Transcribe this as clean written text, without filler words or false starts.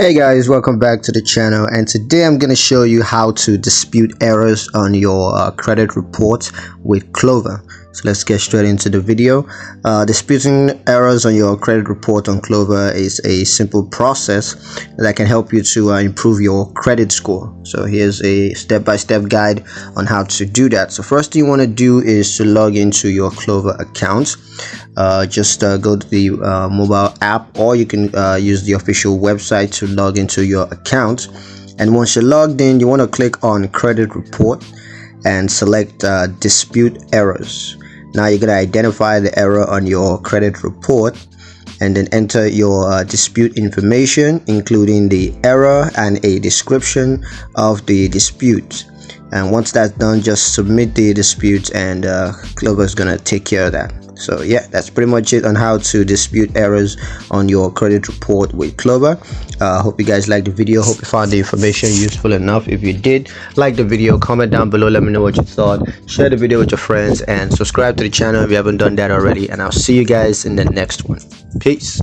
Hey guys, welcome back to the channel, and today I'm going to show you how to dispute errors on your credit report with Klover. So let's get straight into the video. Disputing errors on your credit report on Klover is a simple process that can help you to improve your credit score. So here's a step-by-step guide on how to do that. So first thing you want to do is to log into your Klover account. Just go to the mobile app, or you can use the official website to log into your account. And once you're logged in, you want to click on credit report and select dispute errors. Now you're going to identify the error on your credit report and then enter your dispute information, including the error and a description of the dispute. And once that's done, just submit the dispute, and Klover is going to take care of that. So yeah, that's pretty much it on how to dispute errors on your credit report with Klover. Hope you guys liked the video. Hope you found the information useful enough. If you did, like the video, comment down below, let me know what you thought, share the video with your friends, and subscribe to the channel if you haven't done that already. And I'll see you guys in the next one. Peace.